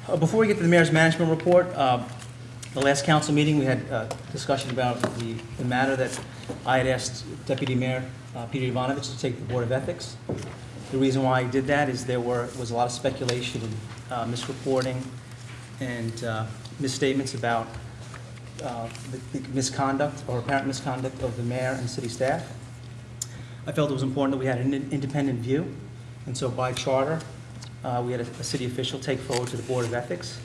Before we get to the mayor's management report, the last council meeting, we had a discussion about the matter that I had asked Deputy Mayor Peter Ivanovich to take to the Board of Ethics. The reason why I did that is there was a lot of speculation and misreporting and misstatements about the misconduct or apparent misconduct of the mayor and city staff. I felt it was important that we had an independent view, and so by charter, we had a city official take forward to the Board of Ethics.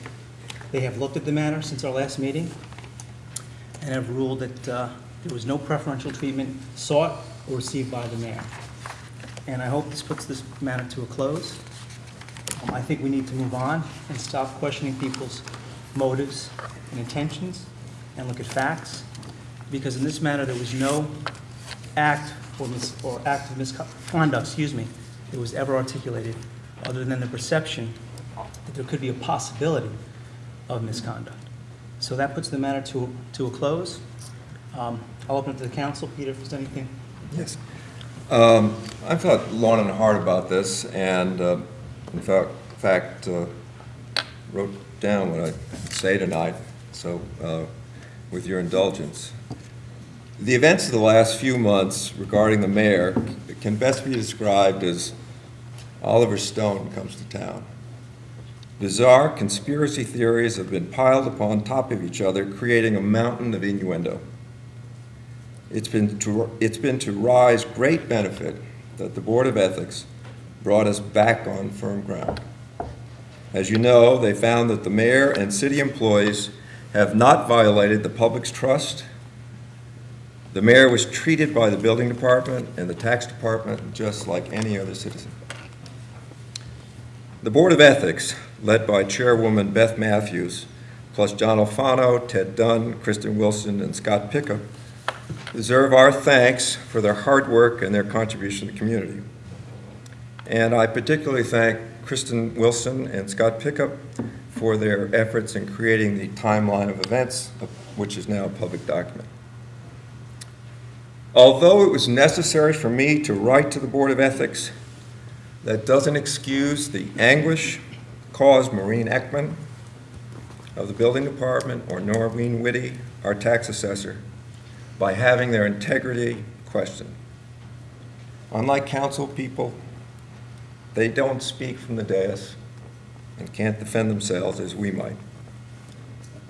They have looked at the matter since our last meeting and have ruled that there was no preferential treatment sought or received by the mayor. And I hope this puts this matter to a close. I think we need to move on and stop questioning people's motives and intentions and look at facts, because in this matter there was no act or act of misconduct, that was ever articulated other than the perception that there could be a possibility of misconduct. So that puts the matter to a close. I'll open it to the council. Peter, if there's anything. Yes. I've thought long and hard about this, and in fact, wrote down what I say tonight, so with your indulgence. The events of the last few months regarding the mayor can best be described as Oliver Stone comes to town. Bizarre conspiracy theories have been piled upon top of each other, creating a mountain of innuendo. It's been to Rye's great benefit that the Board of Ethics brought us back on firm ground. As you know, they found that the mayor and city employees have not violated the public's trust. The mayor was treated by the building department and the tax department just like any other citizen. The Board of Ethics, led by Chairwoman Beth Matthews, plus John Alfano, Ted Dunn, Kristen Wilson, and Scott Pickup, deserve our thanks for their hard work and their contribution to the community. And I particularly thank Kristen Wilson and Scott Pickup for their efforts in creating the timeline of events, which is now a public document. Although it was necessary for me to write to the Board of Ethics, that doesn't excuse the anguish caused Maureen Ekman of the building department or Noreen Whitty, our tax assessor, by having their integrity questioned. Unlike council people, they don't speak from the dais and can't defend themselves as we might.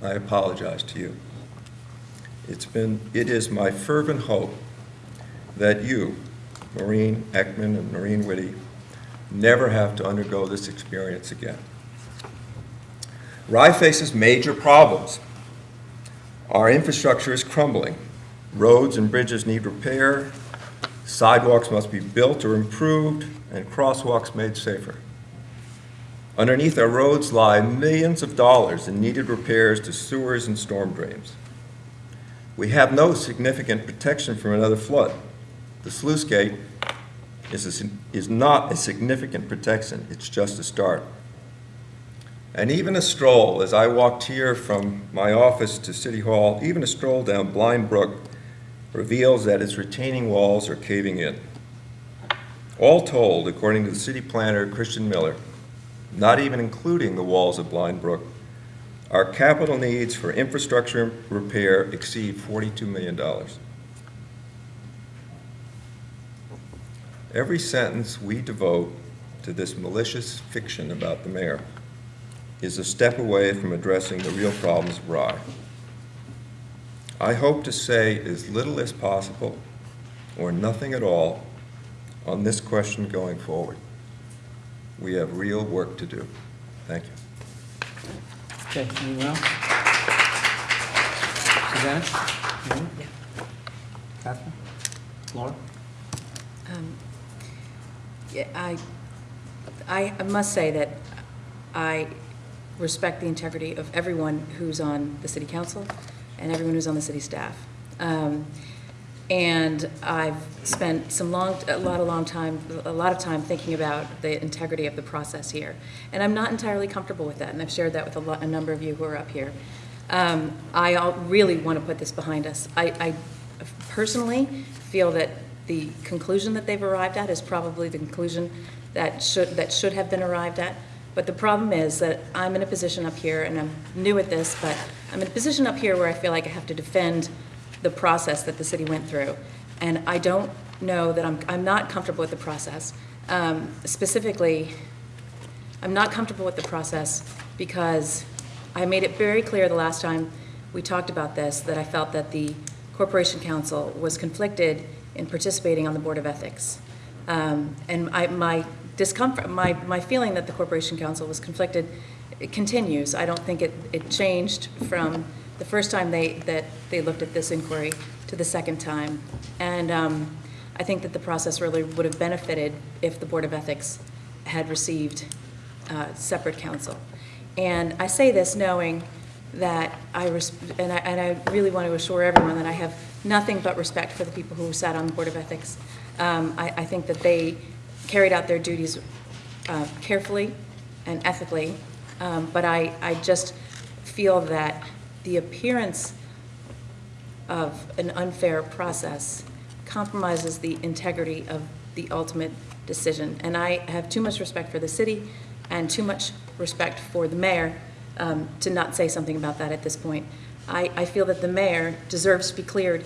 I apologize to you. It is my fervent hope that you, Maureen Ekman and Noreen Whitty, never have to undergo this experience again. Rye faces major problems. Our infrastructure is crumbling. Roads and bridges need repair, sidewalks must be built or improved, and crosswalks made safer. Underneath our roads lie millions of dollars in needed repairs to sewers and storm drains. We have no significant protection from another flood. The sluice gate is not a significant protection, it's just a start. And even a stroll, as I walked here from my office to City Hall, even a stroll down Blind Brook reveals that its retaining walls are caving in. All told, according to the city planner, Christian Miller, not even including the walls of Blind Brook, our capital needs for infrastructure repair exceed $42 million. Every sentence we devote to this malicious fiction about the mayor is a step away from addressing the real problems of Rye. I hope to say as little as possible, or nothing at all, on this question going forward. We have real work to do. Thank you. Okay, anyone else? Susanna? Anyone? Yeah. Catherine? Laura? Yeah, I must say that I respect the integrity of everyone who's on the city council and everyone who's on the city staff. And I've spent a lot of time thinking about the integrity of the process here. And I'm not entirely comfortable with that, and I've shared that with a number of you who are up here. I really want to put this behind us. I personally feel that the conclusion that they've arrived at is probably the conclusion that should have been arrived at. But the problem is that I'm in a position up here, and I'm new at this, but I'm in a position up here where I feel like I have to defend the process that the city went through. And I don't know that I'm not comfortable with the process. Specifically, I'm not comfortable with the process because I made it very clear the last time we talked about this that I felt that the Corporation Council was conflicted in participating on the Board of Ethics. And my discomfort, my feeling that the Corporation Council was conflicted, it continues. I don't think it changed from the first time that they looked at this inquiry to the second time. And I think that the process really would have benefited if the Board of Ethics had received separate counsel. And I say this knowing that I really want to assure everyone that I have nothing but respect for the people who sat on the Board of Ethics. I think that they carried out their duties carefully and ethically, but I just feel that the appearance of an unfair process compromises the integrity of the ultimate decision. And I have too much respect for the city and too much respect for the mayor to not say something about that at this point. I feel that the mayor deserves to be cleared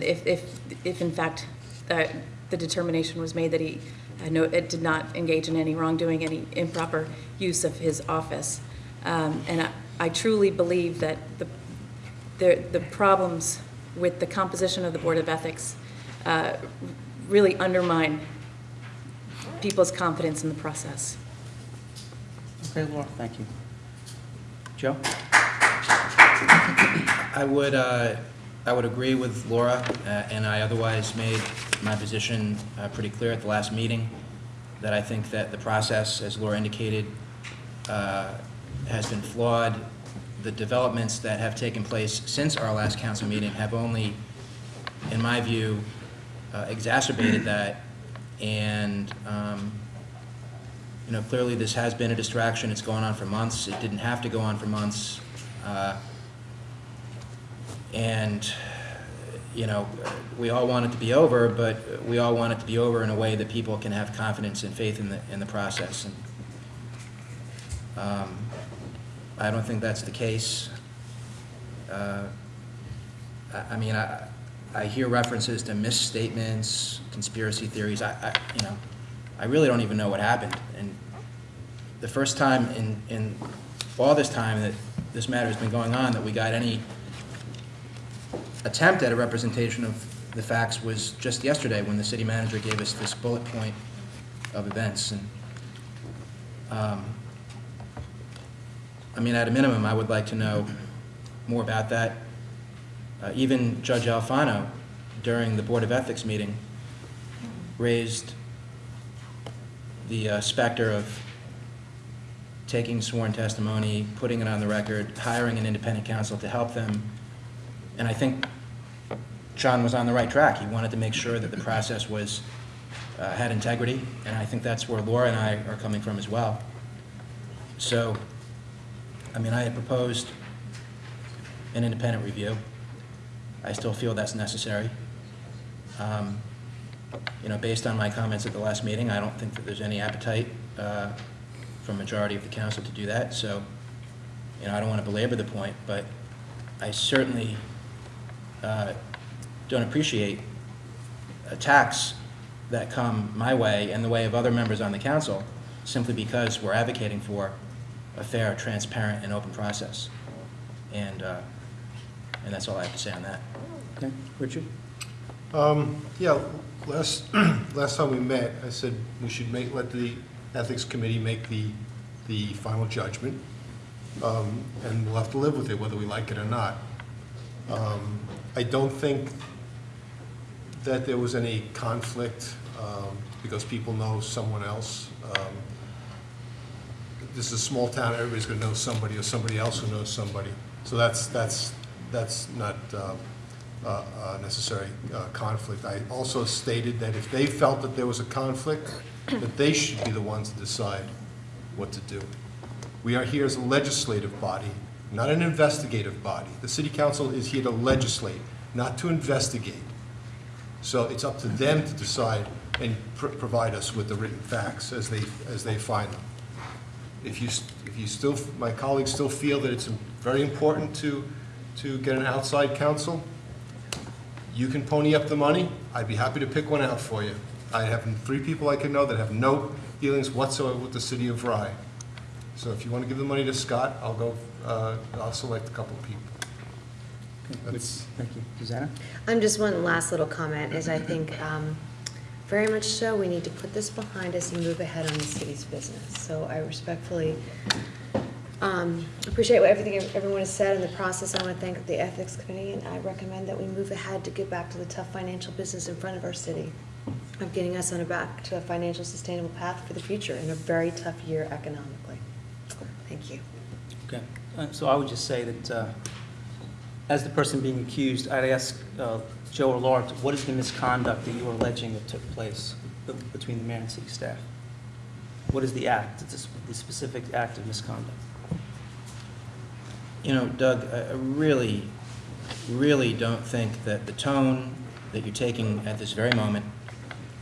if in fact the determination was made that it did not engage in any wrongdoing, any improper use of his office. And I truly believe that the problems with the composition of the Board of Ethics really undermine people's confidence in the process. Okay, Laura, thank you. Joe? I would agree with Laura, and I otherwise made my position pretty clear at the last meeting, that I think that the process, as Laura indicated, has been flawed. The developments that have taken place since our last council meeting have only, in my view, exacerbated that. And clearly this has been a distraction. It's gone on for months. It didn't have to go on for months. And we all want it to be over, but we all want it to be over in a way that people can have confidence and faith in the process. And I don't think that's the case. I hear references to misstatements, conspiracy theories. I really don't even know what happened. And the first time in all this time that this matter has been going on that we got any attempt at a representation of the facts was just yesterday when the city manager gave us this bullet point of events. And at a minimum, I would like to know more about that. Even Judge Alfano, during the Board of Ethics meeting, raised the specter of taking sworn testimony, putting it on the record, hiring an independent counsel to help them. And I think John was on the right track. He wanted to make sure that the process had integrity, and I think that's where Laura and I are coming from as well. So, I had proposed an independent review. I still feel that's necessary. Based on my comments at the last meeting, I don't think that there's any appetite from a majority of the council to do that. So, I don't want to belabor the point, but I certainly don't appreciate attacks that come my way and the way of other members on the council simply because we're advocating for a fair, transparent, and open process. And that's all I have to say on that. Okay, Richard? Yeah, last time we met, I said we should let the Ethics Committee make the final judgment, and we'll have to live with it whether we like it or not. I don't think that there was any conflict because people know someone else. This is a small town, everybody's going to know somebody or somebody else who knows somebody. So that's not necessary conflict. I also stated that if they felt that there was a conflict, that they should be the ones to decide what to do. We are here as a legislative body, not an investigative body. The City Council is here to legislate, not to investigate. So it's up to them to decide and provide us with the written facts as they find them. if you still, my colleagues still feel that it's very important to get an outside counsel, you can pony up the money. I'd be happy to pick one out for you. I have 3 people I can know that have no dealings whatsoever with the city of Rye. So if you want to give the money to Scott, I'll select a couple of people. That's, Thank you. Susanna? Just one last little comment is I think very much so we need to put this behind us and move ahead on the city's business. So I respectfully appreciate everything everyone has said in the process. I want to thank the Ethics Committee, and I recommend that we move ahead to get back to the tough financial business in front of our city, of getting us on back to a financial sustainable path for the future in a very tough year economically. Thank you. Okay. So I would just say that as the person being accused, I'd ask Joe or Laura, what is the misconduct that you are alleging that took place between the mayor and city staff? What is the act, the specific act of misconduct? You know, Doug, I really, really don't think that the tone that you're taking at this very moment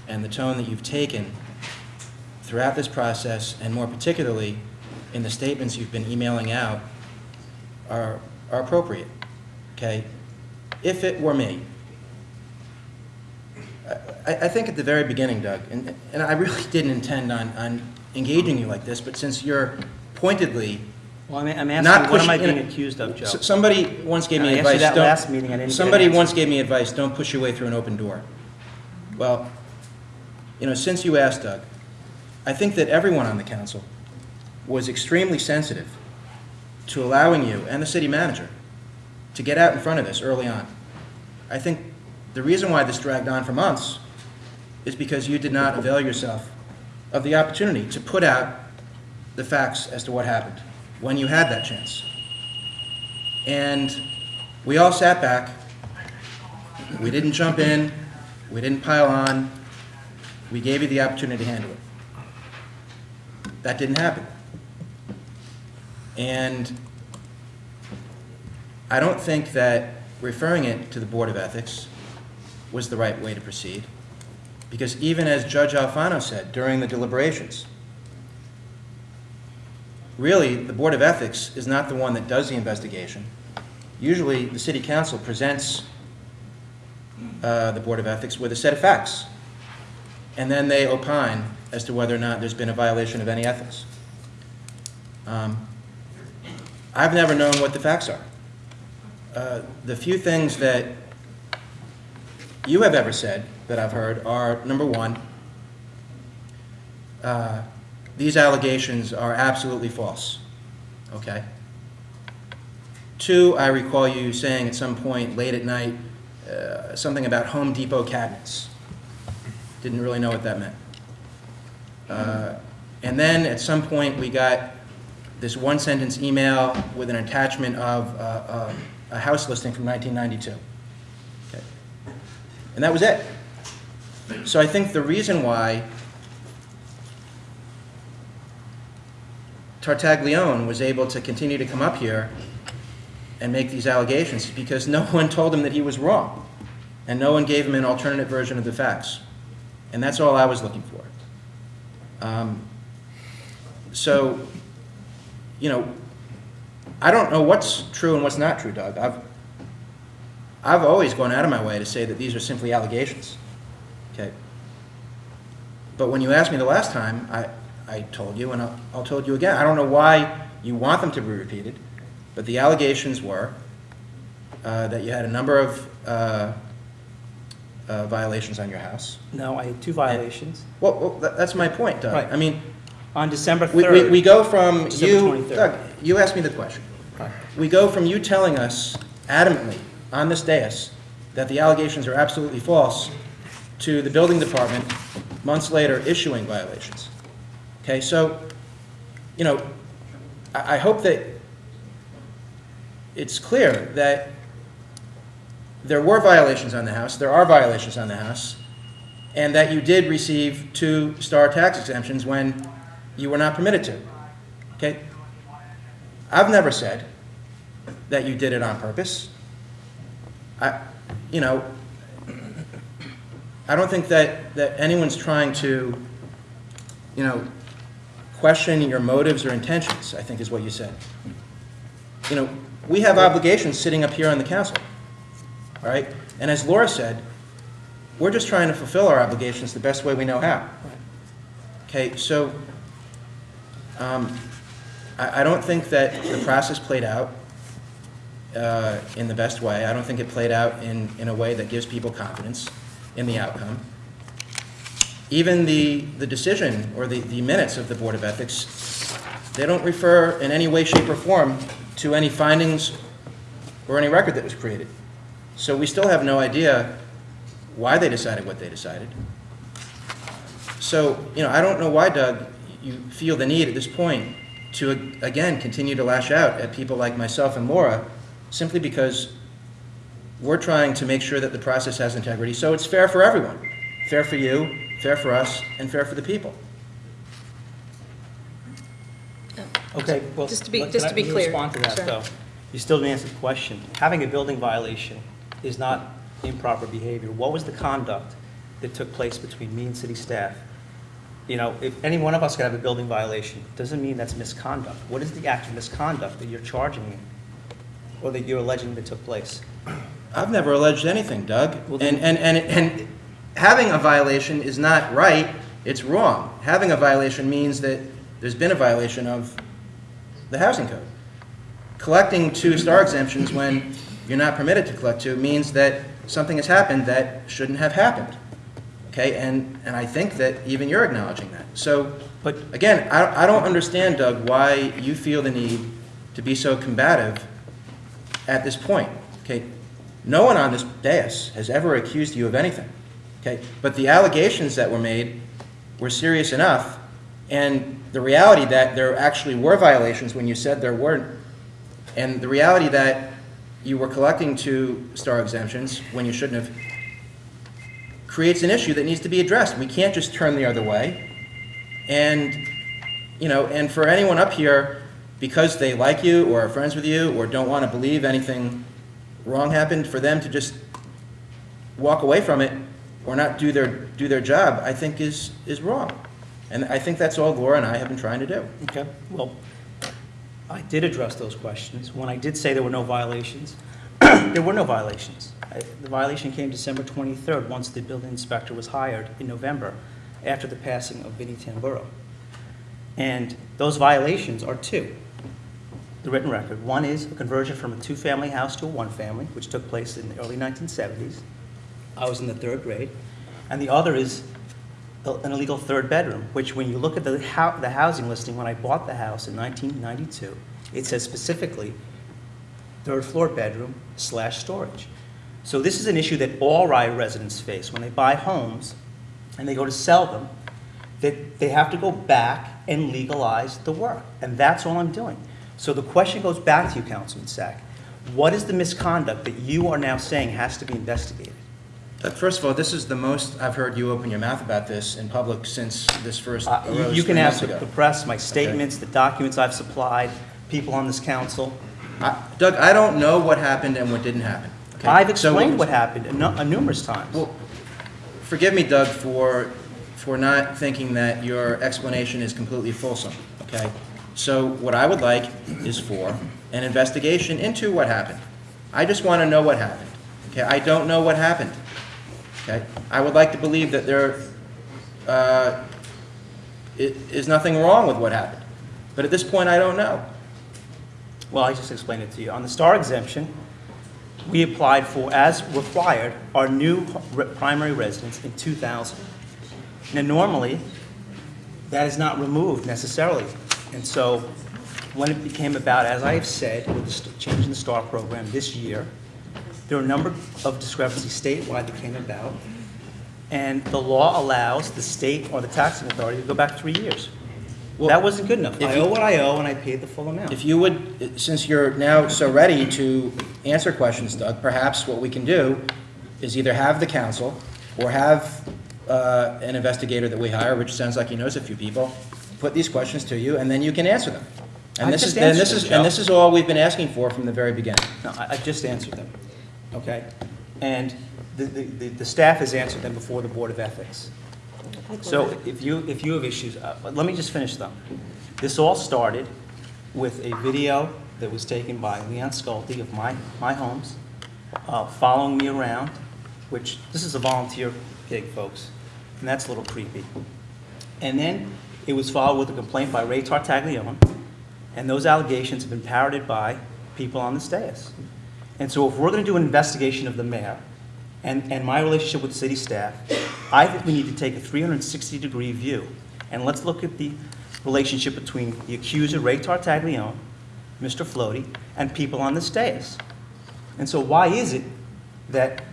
and the tone that you've taken throughout this process, and more particularly in the statements you've been emailing out, are appropriate, okay? If it were me, I think at the very beginning, Doug, and I really didn't intend on engaging you like this, but since you're pointedly Well, I'm not asking, what am I pushing- being accused of, Joe? somebody once gave I me asked you advice. that don't- last meeting, I didn't get an Somebody answer. once gave me advice, don't push your way through an open door. Well, you know, since you asked, Doug, I think that everyone on the council was extremely sensitive to allowing you and the city manager to get out in front of this early on. I think the reason why this dragged on for months is because you did not avail yourself of the opportunity to put out the facts as to what happened when you had that chance. And we all sat back. We didn't jump in. We didn't pile on. We gave you the opportunity to handle it. That didn't happen. And I don't think that referring it to the Board of Ethics was the right way to proceed, because even as Judge Alfano said during the deliberations, really, the Board of Ethics is not the one that does the investigation. Usually, the City Council presents the Board of Ethics with a set of facts, and then they opine as to whether or not there's been a violation of any ethics. I've never known what the facts are. The few things that you have ever said that I've heard are, number one, these allegations are absolutely false, okay? 2, I recall you saying at some point late at night something about Home Depot cabinets. Didn't really know what that meant. And then at some point we got this one-sentence email with an attachment of a house listing from 1992. Okay. And that was it. So I think the reason why Tartaglione was able to continue to come up here and make these allegations is because no one told him that he was wrong, and no one gave him an alternate version of the facts. And that's all I was looking for. So, you know, I don't know what's true and what's not true, Doug. I've always gone out of my way to say that these are simply allegations, okay? But when you asked me the last time, I told you, and I'll tell you again. I don't know why you want them to be repeated, but the allegations were that you had a number of violations on your house. No, I had 2 violations. Well, that's my point, Doug. Right. I mean, On December 3rd. we go from December you, 23rd. Doug, you asked me the question. Right. We go from you telling us adamantly on this dais that the allegations are absolutely false to the building department months later issuing violations. Okay, so, you know, I hope that it's clear that there were violations on the house, there are violations on the house, and that you did receive 2-star tax exemptions when you were not permitted to. Okay? I've never said that you did it on purpose. You know, I don't think that anyone's trying to, you know, question your motives or intentions, I think is what you said. You know, we have obligations sitting up here on the council, all right? And as Laura said, we're just trying to fulfill our obligations the best way we know how. Okay, so I don't think that the process played out in the best way. I don't think it played out in a way that gives people confidence in the outcome. Even the decision or the minutes of the Board of Ethics, they don't refer in any way, shape, or form to any findings or any record that was created. So we still have no idea why they decided what they decided. So, you know, I don't know why, Doug, you feel the need at this point to, again, continue to lash out at people like myself and Laura, simply because we're trying to make sure that the process has integrity, so it's fair for everyone. Fair for you, fair for us, and fair for the people. Okay, well, Just to be- can just I to be clear. respond to that, Sure. though? You still didn't answer the question. Having a building violation is not improper behavior. What was the conduct that took place between me and city staff? You know, if any one of us could have a building violation, doesn't mean that's misconduct. What is the act of misconduct that you're charging me, or that you're alleging that took place? I've never alleged anything, Doug. Well, And, then- and having a violation is not right, it's wrong. Having a violation means that there's been a violation of the housing code. Collecting 2 star exemptions when you're not permitted to collect 2 means that something has happened that shouldn't have happened. Okay, and I think that even you're acknowledging that. So, But- again, I don't understand, Doug, why you feel the need to be so combative at this point. Okay, no one on this dais has ever accused you of anything. Okay, but the allegations that were made were serious enough, and the reality that there actually were violations when you said there weren't, and the reality that you were collecting 2 star exemptions when you shouldn't have, creates an issue that needs to be addressed. We can't just turn the other way. And, you know, and for anyone up here, because they like you or are friends with you or don't want to believe anything wrong happened, for them to just walk away from it or not do their job, I think is wrong. And I think that's all Laura and I have been trying to do. Okay, well, I did address those questions. When I did say there were no violations, there were no violations. The violation came December 23rd, once the building inspector was hired in November, after the passing of Vinnie Tamburo. And those violations are 2, the written record. One is a conversion from a 2-family house to a 1-family, which took place in the early 1970s. I was in the 3rd grade. And the other is an illegal 3rd bedroom, which when you look at the housing listing, when I bought the house in 1992, it says specifically 3rd floor bedroom / storage. So this is an issue that all Rye residents face. When they buy homes and they go to sell them, that they have to go back and legalize the work. And that's all I'm doing. So the question goes back to you, Councilman Sack. What is the misconduct that you are now saying has to be investigated? First of all, this is the most I've heard you open your mouth about this in public since this first arose You can 3 ask months ago. the press, my statements, the documents I've supplied, people on this council. Doug, I don't know what happened and what didn't happen. Okay? I've So- explained what happened numerous times. Well, forgive me, Doug, for not thinking that your explanation is completely fulsome, okay? So what I would like is for an investigation into what happened. I just want to know what happened, okay? I don't know what happened, okay? I would like to believe that there is nothing wrong with what happened. But at this point, I don't know. Well, I just explained it to you. On the star exemption, we applied for, as required, our new primary residence in 2000. Now, normally, that is not removed necessarily. And so, when it became about, as I have said, with the change in the STAR program this year, there are a number of discrepancies statewide that came about, and the law allows the state or the taxing authority to go back 3 years. Well, That wasn't good enough. if I you- owe what I owe, and I paid the full amount. If you would, since you're now so ready to answer questions, Doug, perhaps what we can do is either have the council or have an investigator that we hire, which sounds like he knows a few people, put these questions to you, and then you can answer them. And I this just is, and answered this them, is, Joe. and this is all we've been asking for from the very beginning. No, I just answered them, okay? And the staff has answered them before the Board of Ethics. So if you have issues, let me just finish though. This all started with a video that was taken by Leon Schulte of My Homes, following me around, which, this is a volunteer gig, folks, and that's a little creepy. And then it was followed with a complaint by Ray Tartaglione, and those allegations have been parroted by people on this dais. And so if we're going to do an investigation of the mayor and my relationship with city staff, I think we need to take a 360-degree view. And let's look at the relationship between the accuser, Ray Tartaglione, Mr. Floaty, and people on this dais. And so why is it that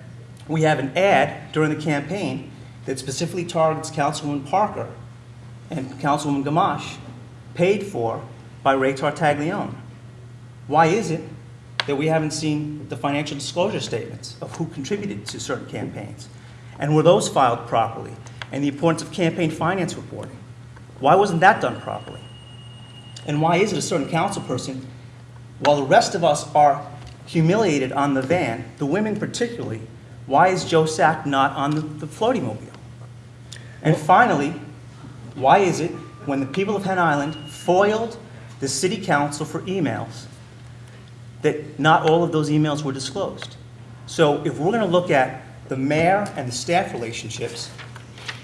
we have an ad during the campaign that specifically targets Councilwoman Parker and Councilwoman Gamache, paid for by Ray Tartaglione? Why is it that we haven't seen the financial disclosure statements of who contributed to certain campaigns? And were those filed properly? And the importance of campaign finance reporting. Why wasn't that done properly? And why is it a certain council person, while the rest of us are humiliated on the van, the women particularly, why is Joe Sack not on the floaty mobile? And finally, why is it when the people of Hen Island foiled the city council for emails that not all of those emails were disclosed? So if we're going to look at the mayor and the staff relationships,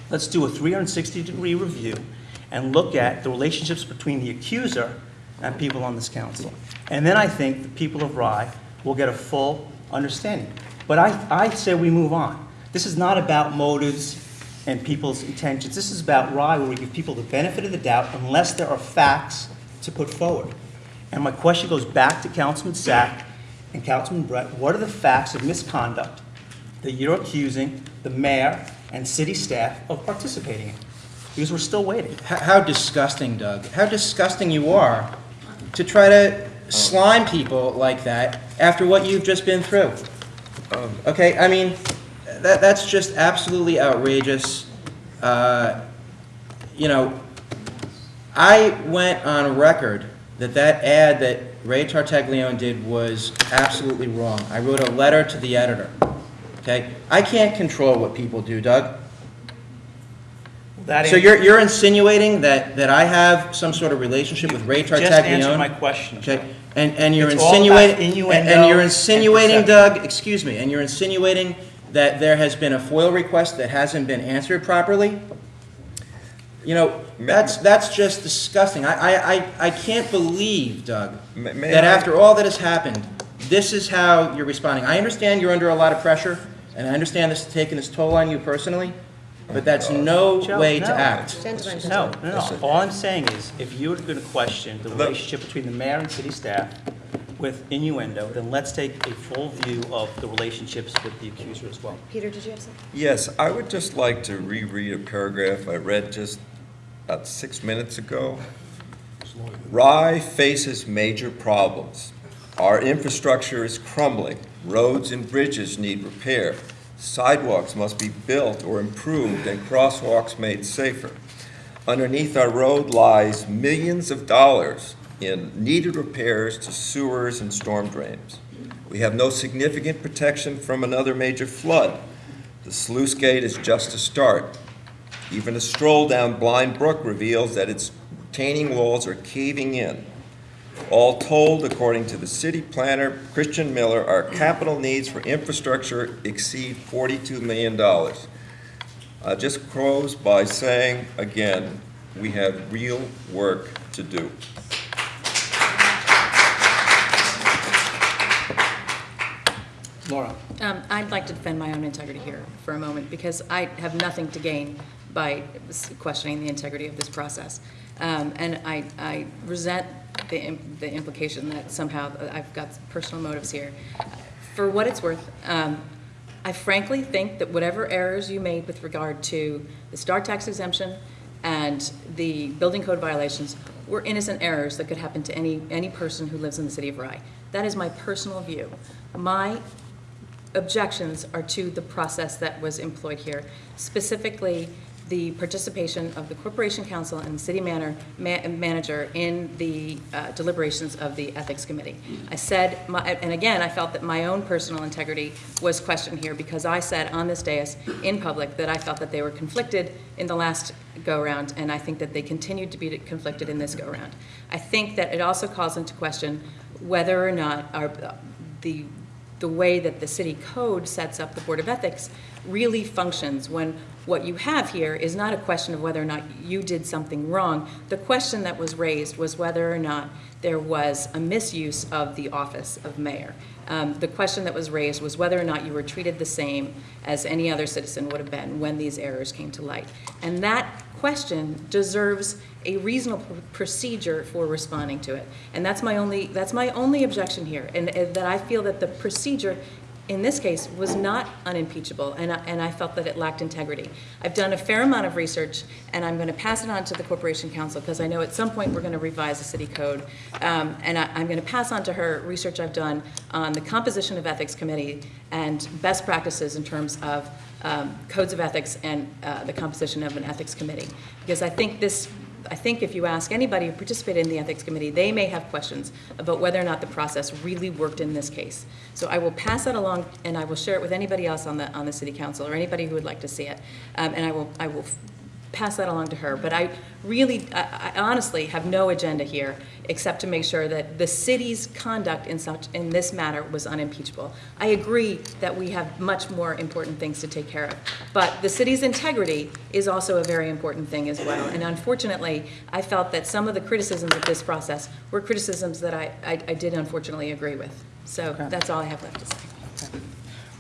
let's do a 360-degree review and look at the relationships between the accuser and people on this council. And then I think the people of Rye will get a full understanding. But I say we move on. This is not about motives and people's intentions. This is about Rye, where we give people the benefit of the doubt unless there are facts to put forward. And my question goes back to Councilman Sack and Councilman Brett. What are the facts of misconduct that you're accusing the mayor and city staff of participating in? Because we're still waiting. How disgusting, Doug. How disgusting you are to try to slime people like that after what you've just been through. Okay, I mean, that's just absolutely outrageous. You know, I went on record that ad that Ray Tartaglione did was absolutely wrong. I wrote a letter to the editor. Okay, I can't control what people do, Doug. So you're insinuating that I have some sort of relationship with Ray Tartaglione? Just answer my question. Okay, and you're It's all about insinuating, innuendo and you're and insinuating, perception. Doug, excuse me, and you're insinuating that there has been a FOIL request that hasn't been answered properly? You know, that's just disgusting. I can't believe, Doug, that after all that has happened, this is how you're responding. I understand you're under a lot of pressure, and I understand this is taking its toll on you personally, but that's no Joe, way no. to act. Gentlemen, No, gentlemen. no, no. All I'm saying is, if you're going to question the relationship between the mayor and city staff with innuendo, then let's take a full view of the relationships with the accuser as well. Peter, did you have something? Yes, I would just like to reread a paragraph I read just about 6 minutes ago. Rye faces major problems. Our infrastructure is crumbling. Roads and bridges need repair. Sidewalks must be built or improved and crosswalks made safer. Underneath our road lies millions of dollars in needed repairs to sewers and storm drains. We have no significant protection from another major flood. The sluice gate is just a start. Even a stroll down Blind Brook reveals that its retaining walls are caving in. All told, according to the city planner, Christian Miller, our capital needs for infrastructure exceed $42 million. Just close by saying, again, we have real work to do. Laura? I'd like to defend my own integrity here for a moment, because I have nothing to gain by questioning the integrity of this process. And I resent the implication that somehow I've got personal motives here. For what it's worth, I frankly think that whatever errors you made with regard to the Star Tax exemption and the building code violations were innocent errors that could happen to any person who lives in the city of Rye. That is my personal view. My objections are to the process that was employed here, specifically the participation of the Corporation Council and the city manager in the deliberations of the Ethics Committee. I said, and again, I felt that my own personal integrity was questioned here because I said on this dais in public that I felt that they were conflicted in the last go-round, and I think that they continued to be conflicted in this go-round. I think that it also calls into question whether or not the way that the city code sets up the Board of Ethics really functions when what you have here is not a question of whether or not you did something wrong. The question that was raised was whether or not there was a misuse of the office of mayor. The question that was raised was whether or not you were treated the same as any other citizen would have been when these errors came to light. And that question deserves a reasonable procedure for responding to it. And that's my only objection here, and that I feel that the procedure in this case was not unimpeachable, and I felt that it lacked integrity. I've done a fair amount of research, and I'm going to pass it on to the Corporation Council because I know at some point we're going to revise the city code, and I'm going to pass on to her research I've done on the composition of ethics committee and best practices in terms of codes of ethics and the composition of an ethics committee, because I think if you ask anybody who participated in the ethics committee, they may have questions about whether or not the process really worked in this case. So I will pass that along, and I will share it with anybody else on the city council or anybody who would like to see it, and I will pass that along to her. But I honestly have no agenda here except to make sure that the city's conduct in this matter was unimpeachable. I agree that we have much more important things to take care of, but the city's integrity is also a very important thing as well. And unfortunately, I felt that some of the criticisms of this process were criticisms that I did unfortunately agree with. So that's all I have left to say.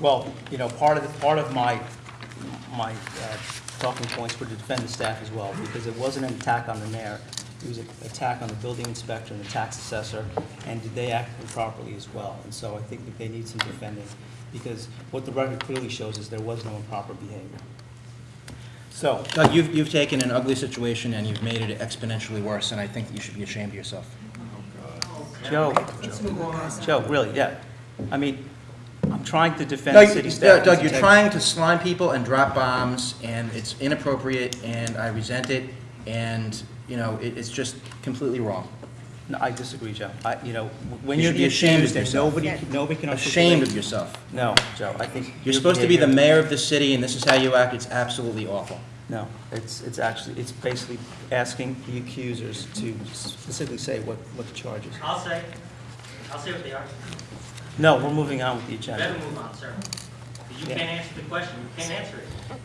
Well, you know, part of my talking points were to defend the staff as well, because it wasn't an attack on the mayor. It was an attack on the building inspector and the tax assessor, and did they act improperly as well? And so I think that they need some defending, because what the record clearly shows is there was no improper behavior. So, Doug, you've taken an ugly situation and you've made it exponentially worse, and I think that you should be ashamed of yourself. Joe, really, yeah. I mean, I'm trying to defend city staff. Doug, you're trying to slime people and drop bombs, and it's inappropriate, and I resent it, and, you know, it's just completely wrong. No, I disagree, Joe. You know, when You you're should be ashamed of accused and yourself. nobody can articulate. Ashamed of yourself. No, Joe, I think. You're your supposed to be the behavior- mayor of the city, and this is how you act. It's absolutely awful. No, it's basically asking the accusers to specifically say what the charge is. I'll say what they are. No, we're moving on with the agenda. Better move on, sir. You can't answer the question, you can't answer it.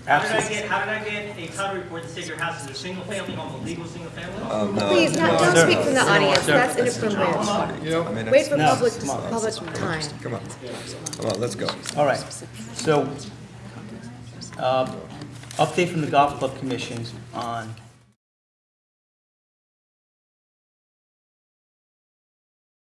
Absolutely. How did I get a title report that said your house is a single family home, a legal single family home? Please, don't speak from the audience, Sir. that's inappropriate. You know, I mean, Wait for No, public come on. time. come on, let's go. All right, so, update from the Golf Club Commission on